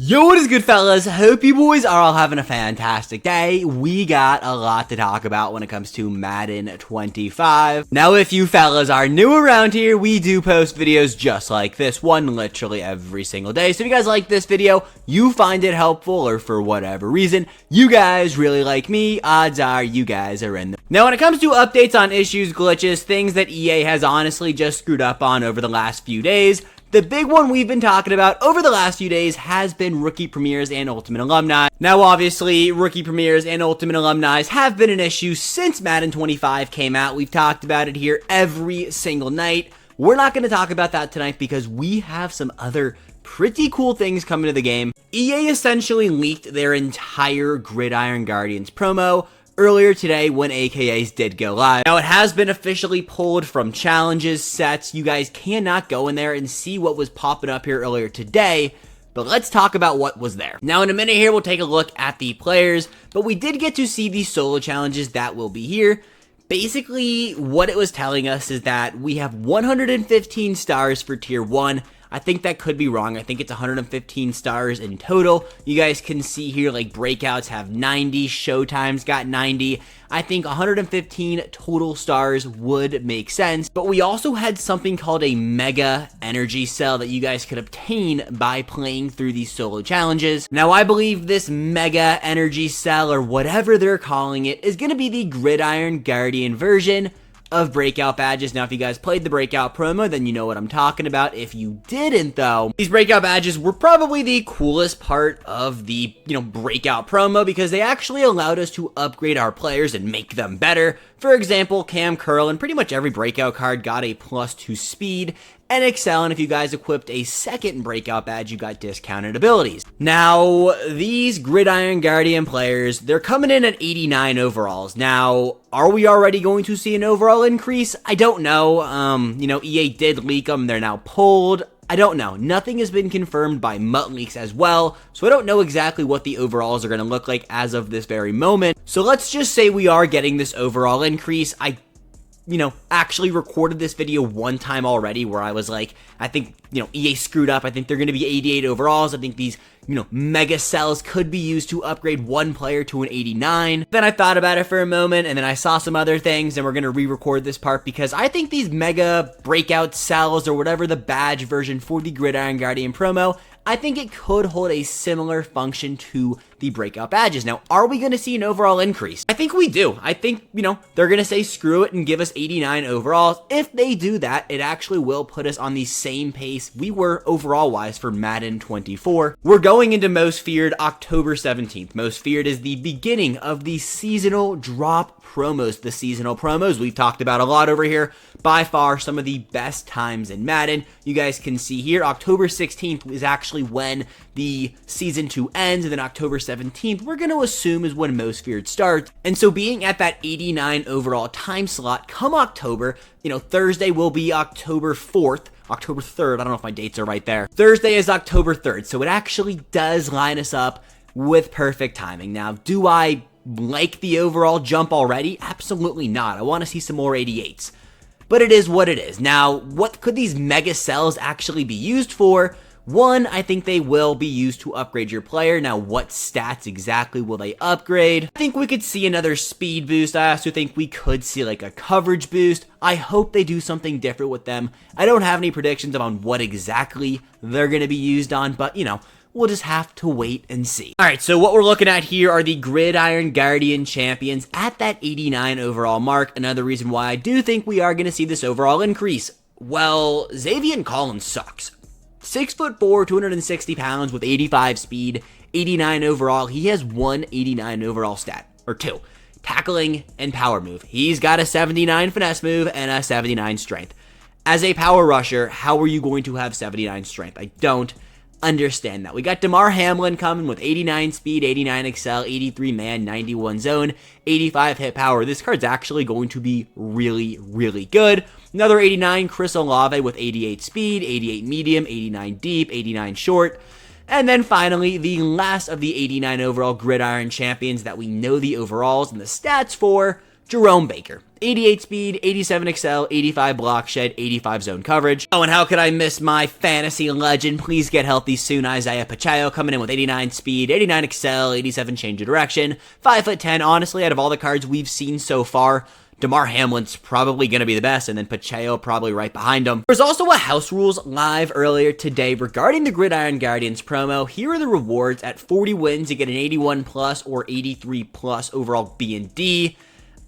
Yo, what is good, fellas? Hope you boys are all having a fantastic day. We got a lot to talk about when it comes to Madden 25. Now, if you fellas are new around here, we do post videos just like this one literally every single day. So if you guys like this video, you find it helpful, or for whatever reason, you guys really like me, odds are you guys are in. Now, when it comes to updates on issues, glitches, things that EA has honestly just screwed up on over the last few days, the big one we've been talking about over the last few days has been Rookie Premieres and Ultimate Alumni. Now, obviously, Rookie Premieres and Ultimate Alumni have been an issue since Madden 25 came out. We've talked about it here every single night. We're not going to talk about that tonight because we have some other pretty cool things coming to the game. EA essentially leaked their entire Gridiron Guardians promo earlier today when AKAs did go live. Now, it has been officially pulled from challenges, sets. You guys cannot go in there and see what was popping up here earlier today, but let's talk about what was there. Now, in a minute here, we'll take a look at the players, but we did get to see the solo challenges that will be here. Basically, what it was telling us is that we have 115 stars for Tier 1. I think that could be wrong. I think it's 115 stars in total. You guys can see here, like, Breakouts have 90, Showtime's got 90. I think 115 total stars would make sense. But we also had something called a Mega Energy Cell that you guys could obtain by playing through these solo challenges. Now, I believe this Mega Energy Cell, or whatever they're calling it, is going to be the Gridiron Guardian version of Breakout badges. Now, if you guys played the Breakout promo, then you know what I'm talking about. If you didn't, though, these Breakout badges were probably the coolest part of the, Breakout promo, because they actually allowed us to upgrade our players and make them better. For example, Cam Curl and pretty much every Breakout card got a +2 speed and excel, and if you guys equipped a second Breakout badge, you got discounted abilities. Now, these Gridiron Guardian players, they're coming in at 89 overalls. Now, are we already going to see an overall increase? I don't know. EA did leak them. They're now pulled. I don't know. Nothing has been confirmed by Mutt Leaks as well, so I don't know exactly what the overalls are going to look like as of this very moment. So let's just say we are getting this overall increase. I actually recorded this video one time already where I was like, I think, EA screwed up. I think they're going to be 88 overalls. I think these, mega cells could be used to upgrade one player to an 89. Then I thought about it for a moment, and then I saw some other things, and we're going to re-record this part because I think these mega breakout cells, or whatever the badge version for the Gridiron Guardian promo, I think it could hold a similar function to the breakout badges. Now, are we going to see an overall increase? I think we do. I think, they're going to say screw it and give us 89 overalls. If they do that, it actually will put us on the same pace we were overall-wise for Madden 24. We're going into Most Feared October 17th. Most Feared is the beginning of the seasonal drop promos. The seasonal promos we've talked about a lot over here. By far, some of the best times in Madden. You guys can see here, October 16th is actually when the Season 2 ends, and then October 17th, we're going to assume is when Most Feared starts. And so being at that 89 overall time slot, come October, Thursday will be October 4th, October 3rd, I don't know if my dates are right there. Thursday is October 3rd, so it actually does line us up with perfect timing. Now, do I like the overall jump already? Absolutely not. I want to see some more 88s. But it is what it is. Now, what could these mega cells actually be used for? One, I think they will be used to upgrade your player. Now, what stats exactly will they upgrade? I think we could see another speed boost. I also think we could see like a coverage boost. I hope they do something different with them. I don't have any predictions on what exactly they're going to be used on, but, we'll just have to wait and see. All right, so what we're looking at here are the Gridiron Guardian champions at that 89 overall mark. Another reason why I do think we are going to see this overall increase. Well, Xavier Collins sucks. 6'4", 260 pounds with 85 speed, 89 overall. He has one 89 overall stat, or two. Tackling and power move. He's got a 79 finesse move and a 79 strength. As a power rusher, how are you going to have 79 strength? I don't understand that. We got Damar Hamlin coming with 89 speed, 89 excel, 83 man, 91 zone, 85 hit power. This card's actually going to be really, really good. Another 89, Chris Olave with 88 speed, 88 medium, 89 deep, 89 short. And then finally, the last of the 89 overall Gridiron champions that we know the overalls and the stats for, Jerome Baker. 88 speed, 87 excel, 85 block shed, 85 zone coverage. Oh, and how could I miss my fantasy legend? Please get healthy soon. Isaiah Pacheco coming in with 89 speed, 89 excel, 87 change of direction, 5'10". Honestly, out of all the cards we've seen so far, DeMar Hamlin's probably going to be the best, and then Pacheco probably right behind him. There's also a House Rules live earlier today regarding the Gridiron Guardians promo. Here are the rewards. At 40 wins, you get an 81 plus or 83 plus overall B&D.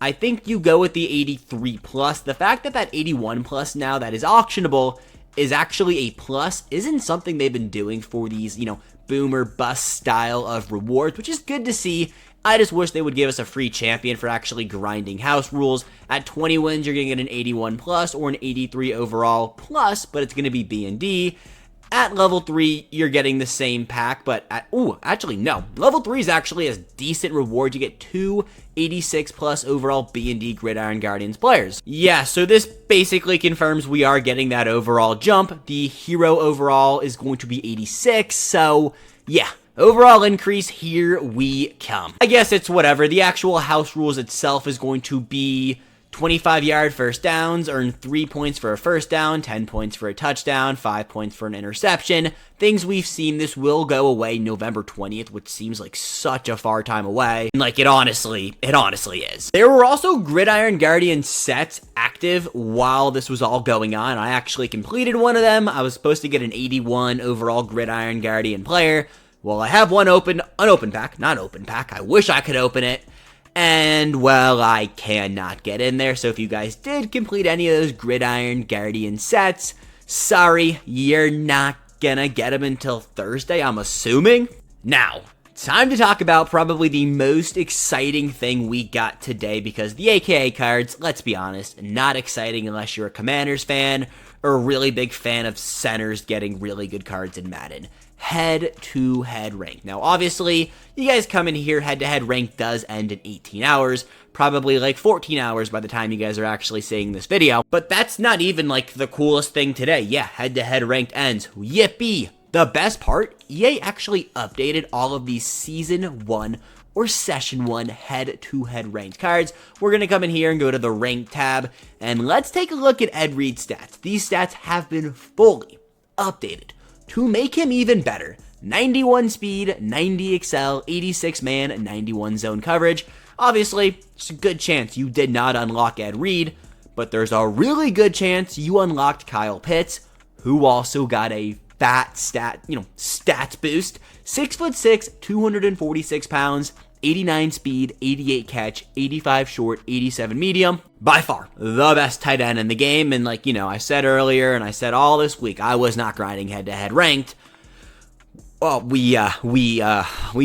I think you go with the 83 plus. The fact that 81 plus now that is auctionable is actually a plus isn't something they've been doing for these, boom or bust style of rewards, which is good to see. I just wish they would give us a free champion for actually grinding House Rules. At 20 wins, you're going to get an 81 plus or an 83 overall plus, but it's going to be B&D. At level 3, you're getting the same pack, but actually, no. Level 3 is actually a decent reward. You get 2 86 plus overall B&D Gridiron Guardians players. Yeah, so this basically confirms we are getting that overall jump. The hero overall is going to be 86, so yeah. Overall increase, here we come. I guess it's whatever. The actual House Rules itself is going to be 25-yard first downs, earn 3 points for a first down, 10 points for a touchdown, 5 points for an interception. Things we've seen. This will go away November 20th, which seems like such a far time away. Like, it honestly is. There were also Gridiron Guardian sets active while this was all going on. I actually completed one of them. I was supposed to get an 81 overall Gridiron Guardian player. Well, I have one unopened pack, not open pack. I wish I could open it. And, well, I cannot get in there. So if you guys did complete any of those Gridiron Guardian sets, sorry, you're not gonna get them until Thursday, I'm assuming. Now, time to talk about probably the most exciting thing we got today, because the AKA cards, let's be honest, not exciting unless you're a Commanders fan or a really big fan of centers getting really good cards in Madden. Head-to-head rank. Now, obviously, you guys come in here, head-to-head rank does end in 18 hours, probably like 14 hours by the time you guys are actually seeing this video, but that's not even like the coolest thing today. Yeah, head-to-head ranked ends. Yippee! The best part, EA actually updated all of these Season 1 or Session 1 head-to-head ranked cards. We're going to come in here and go to the Rank tab, and let's take a look at Ed Reed's stats. These stats have been fully updated to make him even better. 91 speed, 90 excel, 86 man, 91 zone coverage. Obviously, there's a good chance you did not unlock Ed Reed, but there's a really good chance you unlocked Kyle Pitts, who also got a fat stats boost. 6'6", 246 pounds, 89 speed, 88 catch, 85 short, 87 medium. By far, the best tight end in the game. And like, I said earlier, and I said all this week, I was not grinding head-to-head ranked. Well, we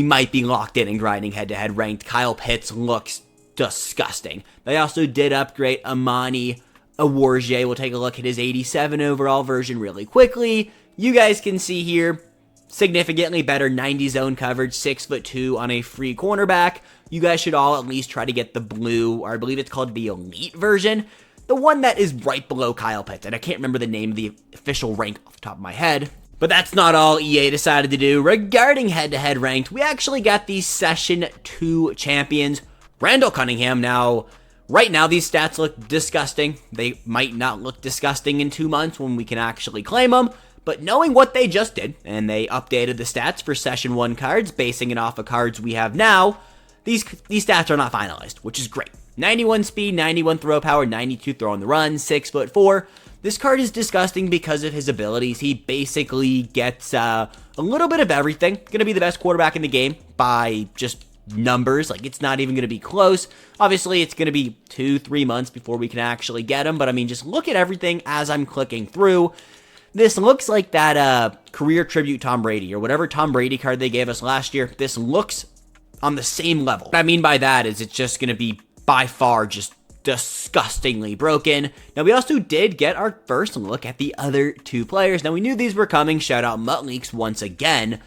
might be locked in and grinding head-to-head ranked. Kyle Pitts looks disgusting. They also did upgrade Amani Awarje. We'll take a look at his 87 overall version really quickly. You guys can see here, significantly better 90 zone coverage, 6'2" on a free cornerback. You guys should all at least try to get the blue, or I believe it's called the Elite version, the one that is right below Kyle Pitts, and I can't remember the name of the official rank off the top of my head. But that's not all EA decided to do. Regarding head-to-head ranked, we actually got the Session 2 champions, Randall Cunningham. Now, right now, these stats look disgusting. They might not look disgusting in 2 months when we can actually claim them. But knowing what they just did, and they updated the stats for Session 1 cards, basing it off of cards we have now, these stats are not finalized, which is great. 91 speed, 91 throw power, 92 throw on the run, 6'4". This card is disgusting because of his abilities. He basically gets a little bit of everything. Going to be the best quarterback in the game by just numbers. Like, it's not even going to be close. Obviously, it's going to be 2-3 months before we can actually get him. But, I mean, just look at everything as I'm clicking through. This looks like that career tribute Tom Brady, or whatever Tom Brady card they gave us last year. This looks on the same level. What I mean by that is it's just going to be by far just disgustingly broken. Now, we also did get our first look at the other two players. Now, we knew these were coming. Shout out Muttleaks once again.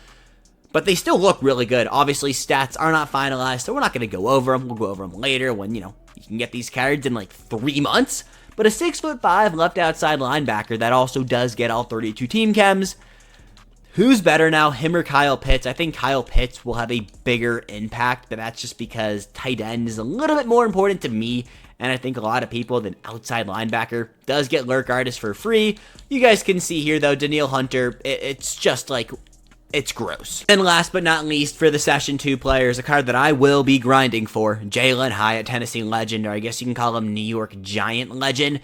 But they still look really good. Obviously, stats are not finalized, so we're not going to go over them. We'll go over them later when, you can get these cards in like 3 months. But a 6'5" left outside linebacker that also does get all 32 team chems, Who's better now, him or Kyle Pitts? I think Kyle Pitts will have a bigger impact, but that's just because tight end is a little bit more important to me, and I think a lot of people than outside linebacker. Does get Lurk Artist for free. You guys can see here, though, Danielle Hunter, it's just like, it's gross. And last but not least, for the Session 2 players, a card that I will be grinding for, Jalin Hyatt, Tennessee legend, or I guess you can call him New York Giant legend.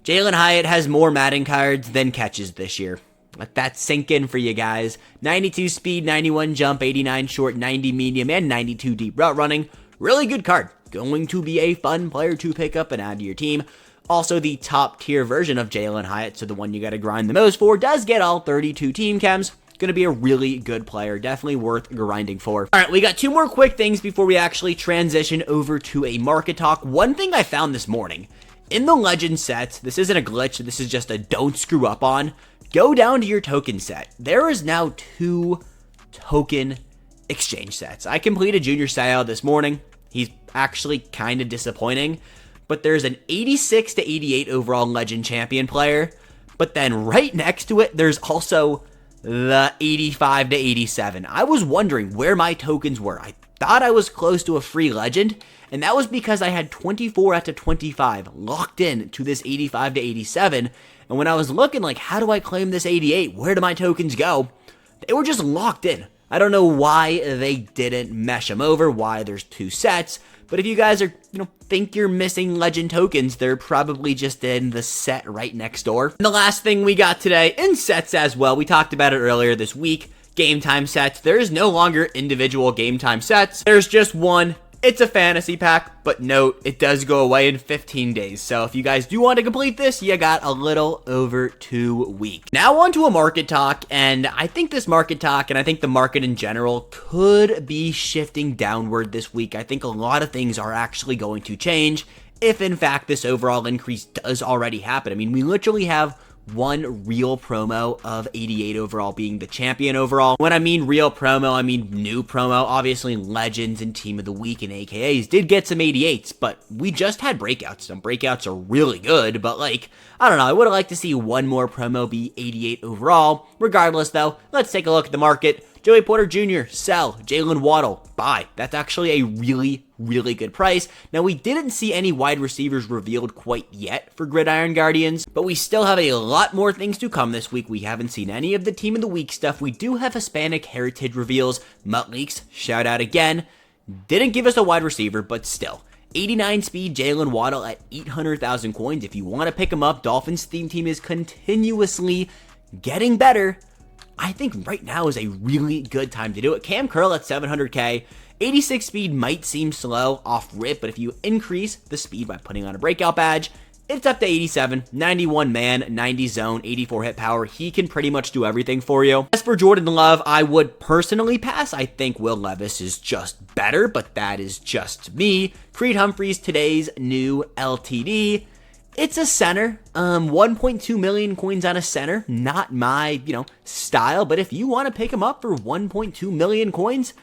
Jalin Hyatt has more Madden cards than catches this year. Let that sink in for you guys. 92 speed, 91 jump, 89 short, 90 medium, and 92 deep route running. Really good card. Going to be a fun player to pick up and add to your team. Also, the top tier version of Jalin Hyatt, so the one you got to grind the most for, does get all 32 team chems. Going to be a really good player. Definitely worth grinding for. All right, we got two more quick things before we actually transition over to a market talk. One thing I found this morning, in the legend sets, this isn't a glitch, this is just a don't screw up on. Go down to your token set. There is now 2 token exchange sets. I completed Junior Seau this morning. He's actually kind of disappointing, but there's an 86 to 88 overall legend champion player, but then right next to it, there's also the 85 to 87. I was wondering where my tokens were. I thought I was close to a free legend, and that was because I had 24 out of 25 locked in to this 85 to 87. And when I was looking like, how do I claim this 88? Where do my tokens go? They were just locked in. I don't know why they didn't mesh them over, why there's 2 sets. But if you guys are, think you're missing legend tokens, they're probably just in the set right next door. And the last thing we got today, in sets as well, we talked about it earlier this week, game time sets. There is no longer individual game time sets. There's just one. It's a fantasy pack, but note, it does go away in 15 days. So if you guys do want to complete this, you got a little over 2 weeks. Now on to a market talk, and I think this market talk, and I think the market in general, could be shifting downward this week. I think a lot of things are actually going to change if, in fact, this overall increase does already happen. I mean, we literally have one real promo of 88 overall being the champion overall. When I mean real promo, I mean new promo. Obviously, Legends and Team of the Week and AKAs did get some 88s, but we just had breakouts. Some breakouts are really good, but I don't know. I would have liked to see one more promo be 88 overall. Regardless, though, let's take a look at the market. Joey Porter Jr., sell. Jalen Waddle, buy. That's actually a really, really good price. Now, we didn't see any wide receivers revealed quite yet for Gridiron Guardians, but we still have a lot more things to come this week. We haven't seen any of the Team of the Week stuff. We do have Hispanic Heritage reveals. Mutt Leaks, shout out again. Didn't give us a wide receiver, but still. 89 speed Jalen Waddle at 800,000 coins. If you want to pick him up, Dolphins theme team is continuously getting better. I think right now is a really good time to do it. Cam Curl at 700k. 86 speed might seem slow off rip, but if you increase the speed by putting on a breakout badge, it's up to 87, 91 man, 90 zone, 84 hit power. He can pretty much do everything for you. As for Jordan Love, I would personally pass. I think Will Levis is just better, but that is just me. Creed Humphreys, today's new LTD. It's a center, 1.2 million coins on a center. Not my, style, but if you want to pick him up for 1.2 million coins,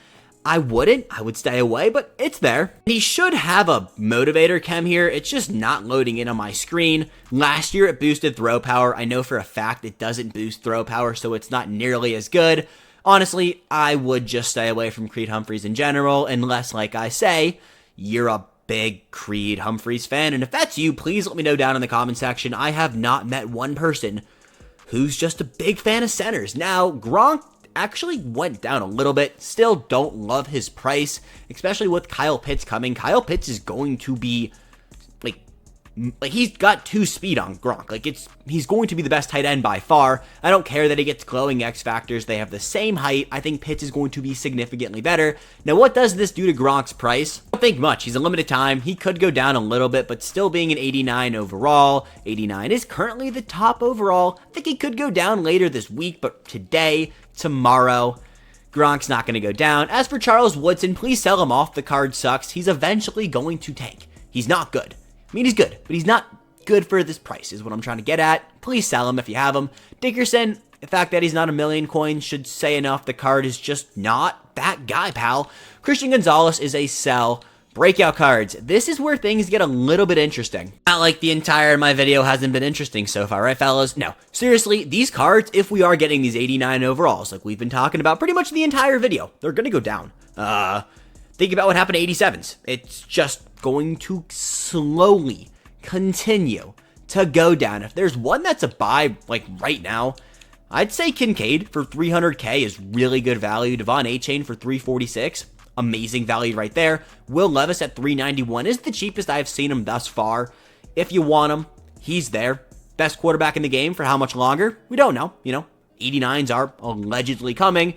I wouldn't. I would stay away, but it's there. He should have a motivator chem here. It's just not loading in on my screen. Last year it boosted throw power. I know for a fact it doesn't boost throw power, so it's not nearly as good. Honestly, I would just stay away from Creed Humphreys in general, unless, like I say, you're a big Creed Humphreys fan. And if that's you, please let me know down in the comment section. I have not met one person who's just a big fan of centers. Now, Gronk actually went down a little bit. Still don't love his price, especially with Kyle Pitts coming. Kyle Pitts is going to be like he's got 2 speed on Gronk. He's going to be the best tight end by far. I don't care that he gets glowing X factors. They have the same height. I think Pitts is going to be significantly better. Now, what does this do to Gronk's price? I don't think much. He's a limited time. He could go down a little bit, but still being an 89 overall. 89 is currently the top overall. I think he could go down later this week, but today, tomorrow, Gronk's not going to go down. As for Charles Woodson, please sell him off. The card sucks. He's eventually going to tank. He's not good. I mean, he's good, but he's not good for this price is what I'm trying to get at. Please sell him if you have him. Dickerson, the fact that he's not a million coins should say enough. The card is just not that guy, pal. Christian Gonzalez is a sell. Breakout cards. This is where things get a little bit interesting. Not like the entire of my video hasn't been interesting so far, right, fellas? No. Seriously, these cards, if we are getting these 89 overalls, like we've been talking about pretty much the entire video, they're going to go down. Think about what happened to 87s. It's just going to slowly continue to go down. If there's one that's a buy, like right now, I'd say Kincaid for 300k is really good value. Devon Achane for 346, amazing value right there. Will Levis at 391 is the cheapest I've seen him thus far. If you want him, he's there. Best quarterback in the game for how much longer? We don't know. 89s are allegedly coming.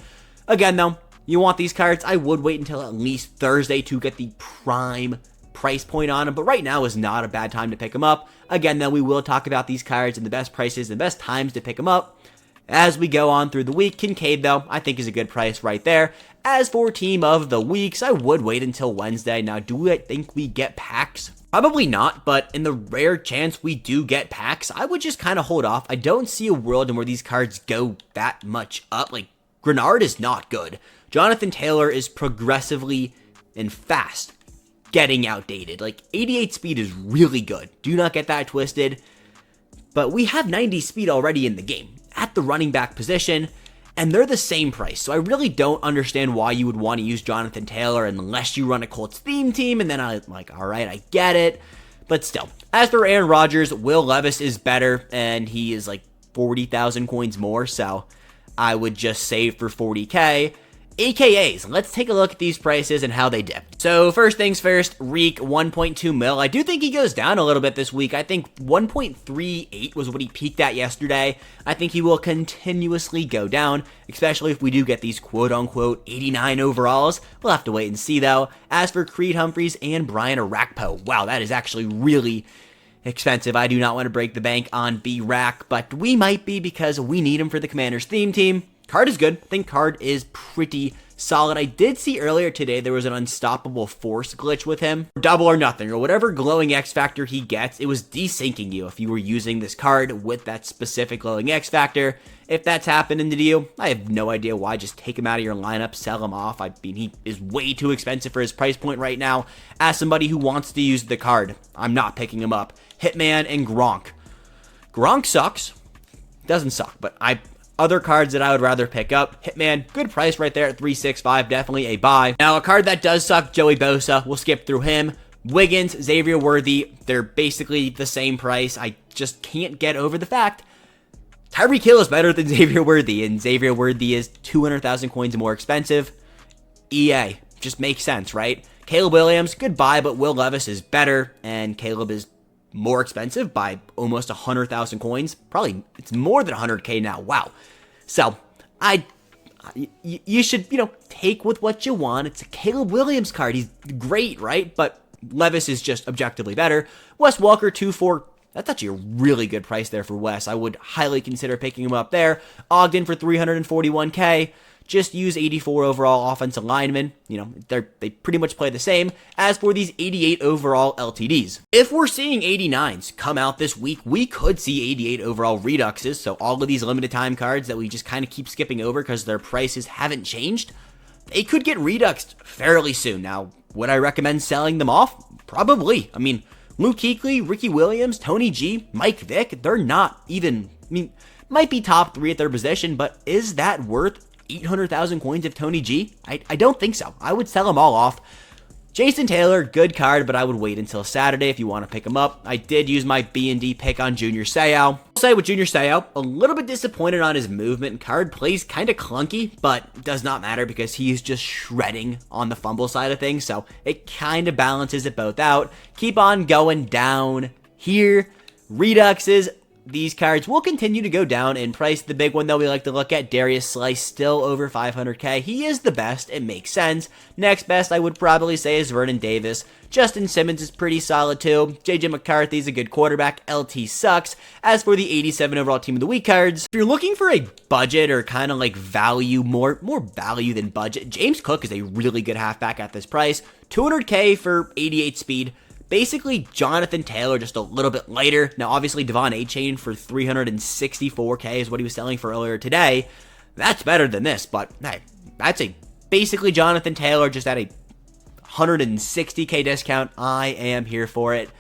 Again, though, you want these cards, I would wait until at least Thursday to get the prime price point on them, but right now is not a bad time to pick them up. Again, though, we will talk about these cards and the best prices and best times to pick them up as we go on through the week. Kincaid, though, I think is a good price right there. As for team of the weeks, I would wait until Wednesday. Now, do I think we get packs? Probably not, but in the rare chance we do get packs, I would just kind of hold off. I don't see a world in where these cards go that much up. Like, Grenard is not good. Jonathan Taylor is progressively and fast getting outdated. Like, 88 speed is really good. Do not get that twisted. But we have 90 speed already in the game at the running back position, and they're the same price. So I really don't understand why you would want to use Jonathan Taylor unless you run a Colts theme team, and then I'm like, all right, I get it. But still, as for Aaron Rodgers, Will Levis is better, and he is like 40,000 coins more, so I would just save for 40k. AKAs, let's take a look at these prices and how they dip. So first things first, Reek 1.2 mil. I do think he goes down a little bit this week. I think 1.38 was what he peaked at yesterday. I think he will continuously go down, especially if we do get these quote-unquote 89 overalls. We'll have to wait and see though. As for Creed Humphreys and Brian Arakpo, wow, that is actually really expensive. I do not want to break the bank on B-Rack, but we might be because we need him for the Commanders theme team. Card is good. I think card is pretty solid. I did see earlier today there was an unstoppable force glitch with him. Double or nothing, or whatever glowing X factor he gets, it was desyncing you if you were using this card with that specific glowing X factor. If that's happening to you, I have no idea why. Just take him out of your lineup, sell him off. I mean, he is way too expensive for his price point right now. As somebody who wants to use the card, I'm not picking him up. Hitman and Gronk. Gronk sucks. Doesn't suck, but other cards that I would rather pick up. Hitman, good price right there at 365, definitely a buy. Now, a card that does suck, Joey Bosa, we'll skip through him. Wiggins, Xavier Worthy, they're basically the same price. I just can't get over the fact Tyreek Hill is better than Xavier Worthy, and Xavier Worthy is 200,000 coins more expensive. EA, just makes sense, right? Caleb Williams, good buy, but Will Levis is better, and Caleb is more expensive by almost 100,000 coins. Probably, it's more than 100k now. Wow. So, you should, take with what you want. It's a Caleb Williams card. He's great, right? But Levis is just objectively better. Wes Welker, 2-4. That's actually a really good price there for Wes. I would highly consider picking him up there. Ogden for 341k. Just use 84 overall offensive linemen. They pretty much play the same. As for these 88 overall LTDs, if we're seeing 89s come out this week, we could see 88 overall reduxes. So all of these limited time cards that we just kind of keep skipping over because their prices haven't changed, they could get reduxed fairly soon. Now, would I recommend selling them off? Probably. I mean, Luke Kuechly, Ricky Williams, Tony G, Mike Vick, they're not even, might be top 3 at their position, but is that worth 800,000 coins of Tony G? I don't think so. I would sell them all off. Jason Taylor, good card, but I would wait until Saturday if you want to pick him up. I did use my B&D pick on Junior Seau. I'll say with Junior Seau, a little bit disappointed on his movement. Card plays kind of clunky, but does not matter because he's just shredding on the fumble side of things, so it kind of balances it both out. Keep on going down here. Reduxes. These cards will continue to go down in price. The big one, though, we like to look at, Darius Slice, still over 500k. He is the best. It makes sense. Next best, I would probably say, is Vernon Davis. Justin Simmons is pretty solid, too. JJ McCarthy's a good quarterback. LT sucks. As for the 87 overall Team of the Week cards, if you're looking for a budget or kind of like value, more value than budget, James Cook is a really good halfback at this price. 200k for 88 speed. Basically, Jonathan Taylor just a little bit later. Now, obviously, Devon Achane for 364k is what he was selling for earlier today. That's better than this, but hey, that's basically Jonathan Taylor just at a 160k discount. I am here for it.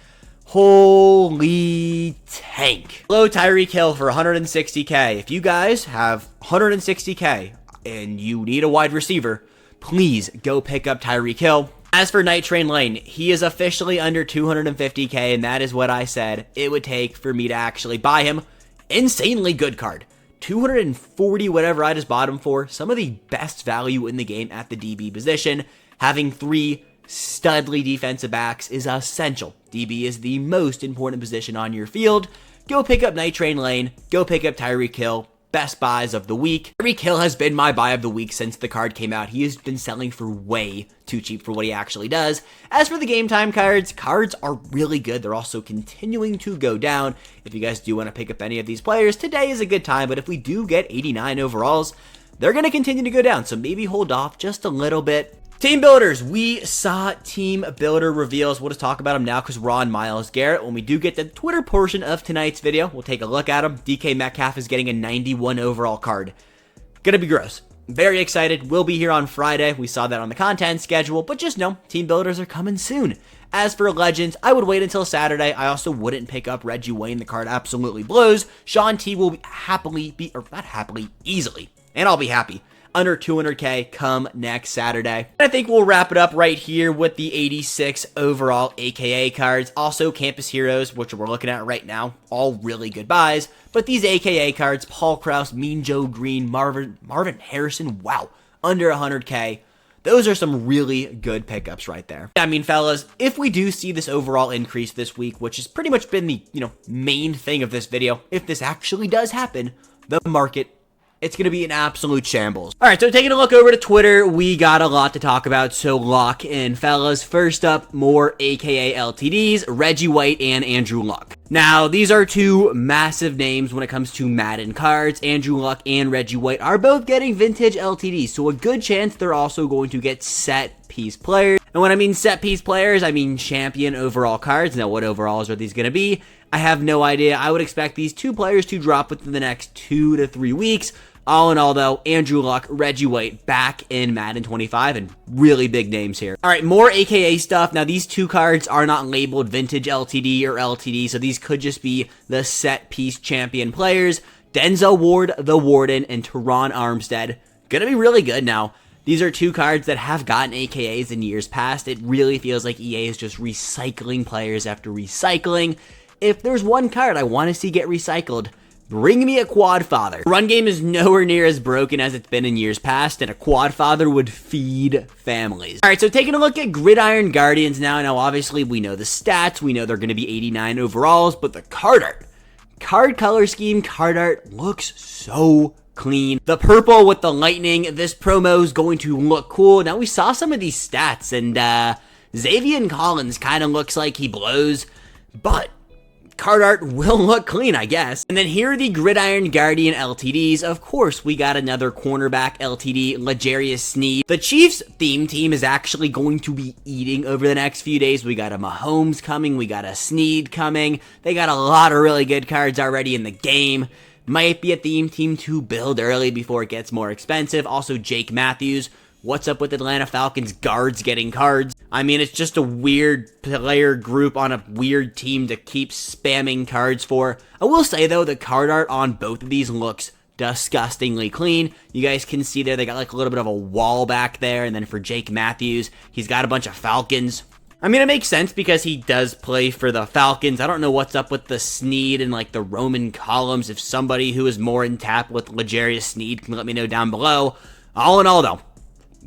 Holy tank. Hello, Tyreek Hill for 160k. If you guys have 160k and you need a wide receiver, please go pick up Tyreek Hill. As for Night Train Lane, he is officially under 250k, and that is what I said it would take for me to actually buy him. Insanely good card. 240 whatever I just bought him for. Some of the best value in the game at the DB position. Having 3 studly defensive backs is essential. DB is the most important position on your field. Go pick up Night Train Lane. Go pick up Tyreek Hill. Best buys of the week. Tyreek Hill has been my buy of the week since the card came out. He has been selling for way too cheap for what he actually does. As for the game time cards are really good. They're also continuing to go down. If you guys do want to pick up any of these players, today is a good time, but if we do get 89 overalls, they're going to continue to go down, so maybe hold off just a little bit. Team builders, we saw team builder reveals. We'll just talk about them now because we're on Myles Garrett. When we do get the Twitter portion of tonight's video, we'll take a look at him. DK Metcalf is getting a 91 overall card. Gonna be gross. Very excited. We'll be here on Friday. We saw that on the content schedule, but just know team builders are coming soon. As for Legends, I would wait until Saturday. I also wouldn't pick up Reggie Wayne. The card absolutely blows. Sean T will easily, and I'll be happy, under 200k come next Saturday. And I think we'll wrap it up right here with the 86 overall AKA cards. Also Campus Heroes, which we're looking at right now, all really good buys. But these AKA cards, Paul Krause, Mean Joe Green, Marvin Harrison, wow, under 100k. Those are some really good pickups right there. I mean, fellas, if we do see this overall increase this week, which has pretty much been the, main thing of this video, if this actually does happen, the market, it's going to be an absolute shambles. All right, so taking a look over to Twitter, we got a lot to talk about, so lock in, fellas. First up, more AKA LTDs, Reggie White and Andrew Luck. Now, these are 2 massive names when it comes to Madden cards. Andrew Luck and Reggie White are both getting vintage LTDs, so a good chance they're also going to get set piece players. And when I mean set piece players, I mean champion overall cards. Now, what overalls are these going to be? I have no idea. I would expect these 2 players to drop within the next 2 to 3 weeks. All in all, though, Andrew Luck, Reggie White back in Madden 25, and really big names here. All right, more AKA stuff. Now, these 2 cards are not labeled Vintage LTD or LTD, so these could just be the set piece champion players. Denzel Ward, the Warden, and Teron Armstead. Gonna be really good now. These are 2 cards that have gotten AKAs in years past. It really feels like EA is just recycling players after recycling. If there's one card I want to see get recycled, bring me a Quad Father. Run game is nowhere near as broken as it's been in years past, and a Quad Father would feed families. All right, so taking a look at Gridiron Guardians now. Now, obviously, we know the stats. We know they're going to be 89 overalls, but the card art, card color scheme, card art looks so clean. The purple with the lightning, this promo is going to look cool. Now, we saw some of these stats, and Xavier Collins kind of looks like he blows, but card art will look clean, I guess. And then here are the Gridiron Guardian LTDs. Of course, we got another cornerback LTD, L'Jarius Sneed. The Chiefs theme team is actually going to be eating over the next few days. We got a Mahomes coming. We got a Sneed coming. They got a lot of really good cards already in the game. Might be a theme team to build early before it gets more expensive. Also, Jake Matthews. What's up with Atlanta Falcons guards getting cards? I mean, it's just a weird player group on a weird team to keep spamming cards for. I will say, though, the card art on both of these looks disgustingly clean. You guys can see there, they got like a little bit of a wall back there. And then for Jake Matthews, he's got a bunch of Falcons. I mean, it makes sense because he does play for the Falcons. I don't know what's up with the Sneed and like the Roman columns. If somebody who is more in tap with L'Jarius Sneed can let me know down below. All in all, though,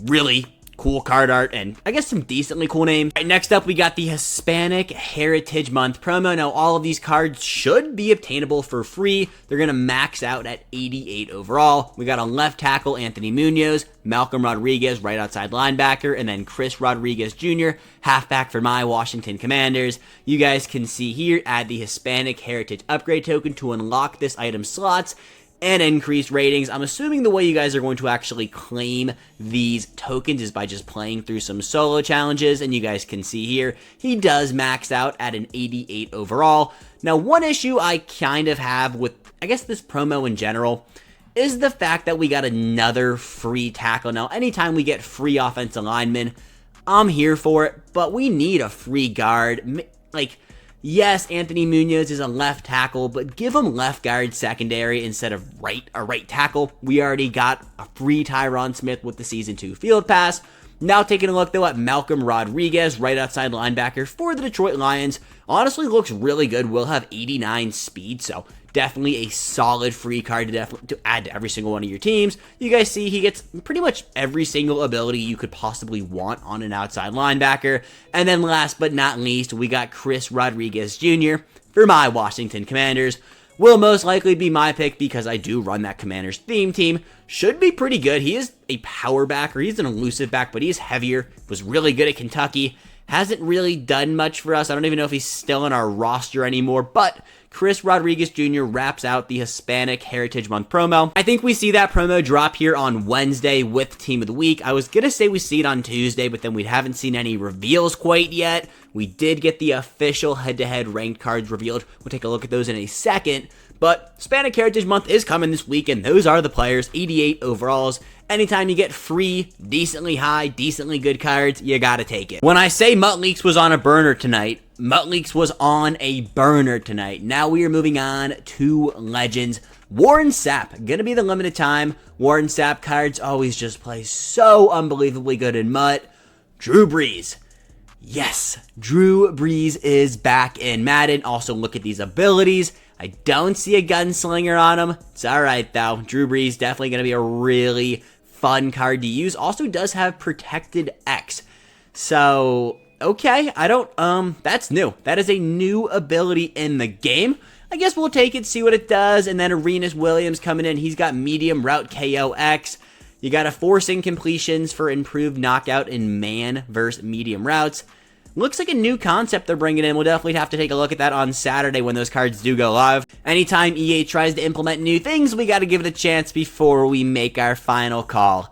really cool card art, and I guess some decently cool names. All right, next up, we got the Hispanic Heritage Month promo. Now, all of these cards should be obtainable for free. They're going to max out at 88 overall. We got a left tackle, Anthony Munoz, Malcolm Rodriguez, right outside linebacker, and then Chris Rodriguez Jr., halfback for my Washington Commanders. You guys can see here, add the Hispanic Heritage Upgrade token to unlock this item slots and increase ratings. I'm assuming the way you guys are going to actually claim these tokens is by just playing through some solo challenges, and you guys can see here, he does max out at an 88 overall. Now, one issue I kind of have with, I guess, this promo in general is the fact that we got another free tackle. Now, anytime we get free offensive linemen, I'm here for it, but we need a free guard. Like, yes, Anthony Munoz is a left tackle, but give him left guard secondary instead of a right tackle. We already got a free Tyron Smith with the Season 2 Field Pass. Now taking a look, though, at Malcolm Rodriguez, right outside linebacker for the Detroit Lions. Honestly, looks really good. Will have 89 speed, so definitely a solid free card to add to every single one of your teams. You guys see he gets pretty much every single ability you could possibly want on an outside linebacker. And then last but not least, we got Chris Rodriguez Jr. for my Washington Commanders. Will most likely be my pick because I do run that Commanders theme team. Should be pretty good. He is a power back, or he's an elusive back, but he's heavier. Was really good at Kentucky. Hasn't really done much for us. I don't even know if he's still in our roster anymore, but Chris Rodriguez Jr. wraps out the Hispanic Heritage Month promo. I think we see that promo drop here on Wednesday with Team of the Week. I was going to say we see it on Tuesday, but then we haven't seen any reveals quite yet. We did get the official head-to-head ranked cards revealed. We'll take a look at those in a second. But Hispanic Heritage Month is coming this week, and those are the players, 88 overalls. Anytime you get free, decently high, decently good cards, you gotta take it. When I say Mutt Leaks was on a burner tonight, Mutt Leaks was on a burner tonight. Now we are moving on to Legends. Warren Sapp, gonna be the limited time. Warren Sapp cards always just play so unbelievably good in Mutt. Drew Brees. Yes, Drew Brees is back in Madden. Also, look at these abilities. I don't see a gunslinger on him. It's alright, though. Drew Brees definitely going to be a really fun card to use. Also does have Protected X. So, okay, that's new. That is a new ability in the game. I guess we'll take it, see what it does. And then Arenas Williams coming in. He's got Medium Route KO X. You got to force incompletions for improved knockout in man versus medium routes. Looks like a new concept they're bringing in. We'll definitely have to take a look at that on Saturday when those cards do go live. Anytime EA tries to implement new things, we got to give it a chance before we make our final call.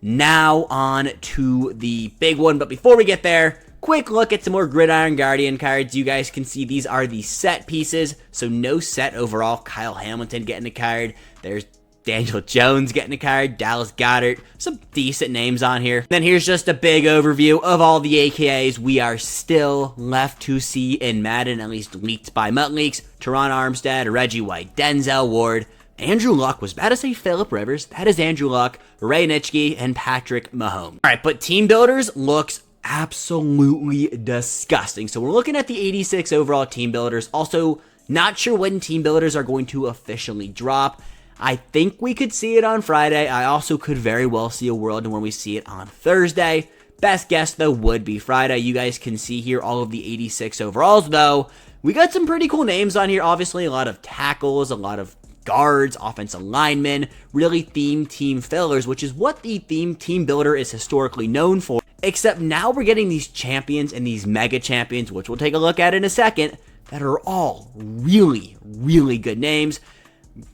Now on to the big one, but before we get there, quick look at some more Gridiron Guardian cards. You guys can see these are the set pieces, so no set overall. Kyle Hamilton getting a card. There's Daniel Jones getting a card, Dallas Goedert, some decent names on here. Then here's just a big overview of all the AKAs we are still left to see in Madden, at least leaked by Mutt Leaks. Teron Armstead, Reggie White, Denzel Ward, Andrew Luck, was about to say Phillip Rivers, that is Andrew Luck, Ray Nitschke, and Patrick Mahomes. Alright, but Team Builders looks absolutely disgusting. So we're looking at the 86 overall Team Builders. Also, not sure when Team Builders are going to officially drop. I think we could see it on Friday. I also could very well see a world when we see it on Thursday. Best guess, though, would be Friday. You guys can see here all of the 86 overalls, though. We got some pretty cool names on here. Obviously, a lot of tackles, a lot of guards, offensive linemen, really themed team fillers, which is what the themed team builder is historically known for. Except now we're getting these champions and these mega champions, which we'll take a look at in a second, that are all really, really good names.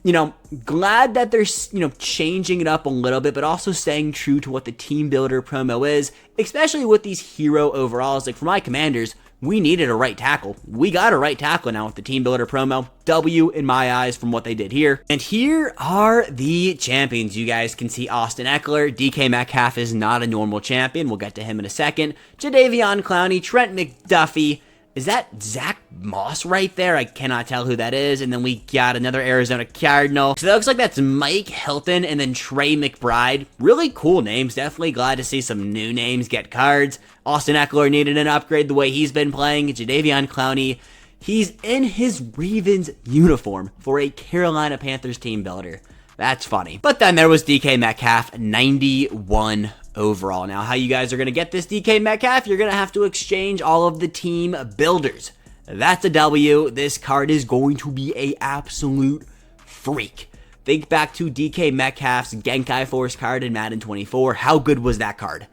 You know, glad that they're, changing it up a little bit, but also staying true to what the Team Builder promo is, especially with these hero overalls. Like, for my Commanders, we needed a right tackle. We got a right tackle now with the Team Builder promo. W in my eyes from what they did here. And here are the champions. You guys can see Austin Eckler. DK Metcalf is not a normal champion. We'll get to him in a second. Jadeveon Clowney, Trent McDuffie. Is that Zach Moss right there? I cannot tell who that is. And then we got another Arizona Cardinal. So that looks like that's Mike Hilton and then Trey McBride. Really cool names. Definitely glad to see some new names get cards. Austin Eckler needed an upgrade the way he's been playing. Jadeveon Clowney, he's in his Ravens uniform for a Carolina Panthers team builder. That's funny. But then there was DK Metcalf, 91 overall. Now, how you guys are going to get this DK Metcalf, you're going to have to exchange all of the team builders. That's a W. This card is going to be a absolute freak. Think back to DK Metcalf's Genkai Force card in Madden 24. How good was that card?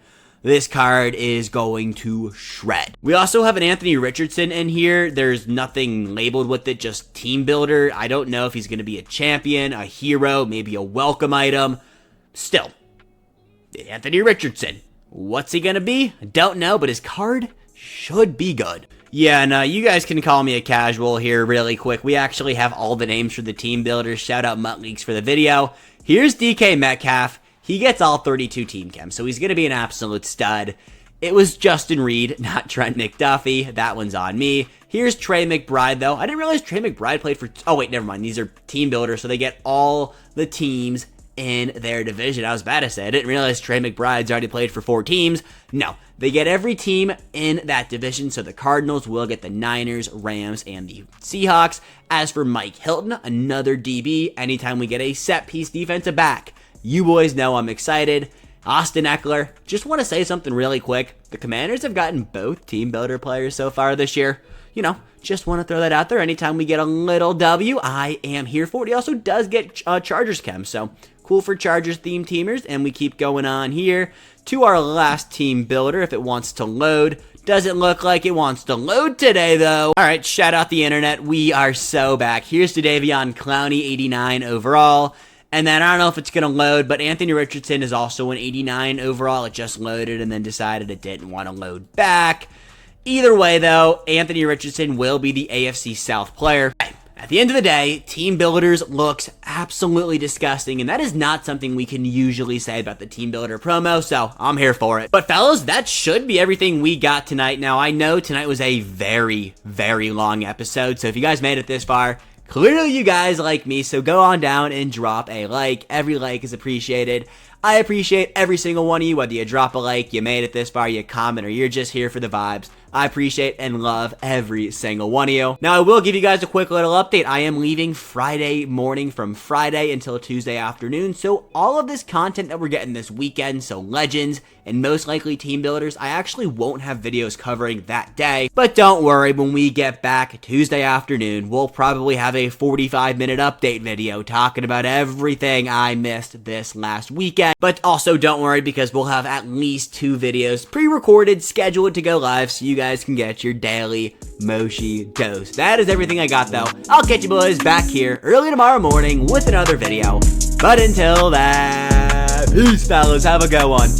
This card is going to shred. We also have an Anthony Richardson in here. There's nothing labeled with it, just team builder. I don't know if he's going to be a champion, a hero, maybe a welcome item. Still, Anthony Richardson. What's he going to be? I don't know, but his card should be good. Yeah, no, you guys can call me a casual here really quick. We actually have all the names for the team builders. Shout out Mutt Leaks for the video. Here's DK Metcalf. He gets all 32 team chems, so he's going to be an absolute stud. It was Justin Reed, not Trent McDuffie. That one's on me. Here's Trey McBride, though. I didn't realize Trey McBride played for... Oh, wait, never mind. These are team builders, so they get all the teams in their division. I was about to say, I didn't realize Trey McBride's already played for 4 teams. No, they get every team in that division, so the Cardinals will get the Niners, Rams, and the Seahawks. As for Mike Hilton, another DB, anytime we get a set-piece defensive back, you boys know I'm excited. Austin Eckler, just want to say something really quick. The Commanders have gotten both team builder players so far this year. You know, just want to throw that out there. Anytime we get a little W, I am here for it. He also does get Chargers chem, so cool for Chargers themed teamers. And we keep going on here to our last team builder if it wants to load. Doesn't look like it wants to load today, though. All right, shout out the internet. We are so back. Here's Jadeveon Clowney, 89 overall. And then I don't know if it's going to load, but Anthony Richardson is also an 89 overall. It just loaded and then decided it didn't want to load back. Either way, though, Anthony Richardson will be the AFC South player. At the end of the day, Team Builders looks absolutely disgusting, and that is not something we can usually say about the Team Builder promo, so I'm here for it. But fellas, that should be everything we got tonight. Now, I know tonight was a very, very long episode, so if you guys made it this far, clearly you guys like me, so go on down and drop a like. Every like is appreciated. I appreciate every single one of you, whether you drop a like, you made it this far, you comment, or you're just here for the vibes. I appreciate and love every single one of you. Now, I will give you guys a quick little update. I am leaving Friday morning from Friday until Tuesday afternoon, so all of this content that we're getting this weekend, so Legends and most likely Team Builders, I actually won't have videos covering that day. But don't worry, when we get back Tuesday afternoon, we'll probably have a 45-minute update video talking about everything I missed this last weekend. But also don't worry, because we'll have at least 2 videos pre-recorded, scheduled to go live, so you guys can get your daily Moshi dose. That is everything I got, though. I'll catch you boys back here early tomorrow morning with another video. But until then, peace, fellas. Have a good one.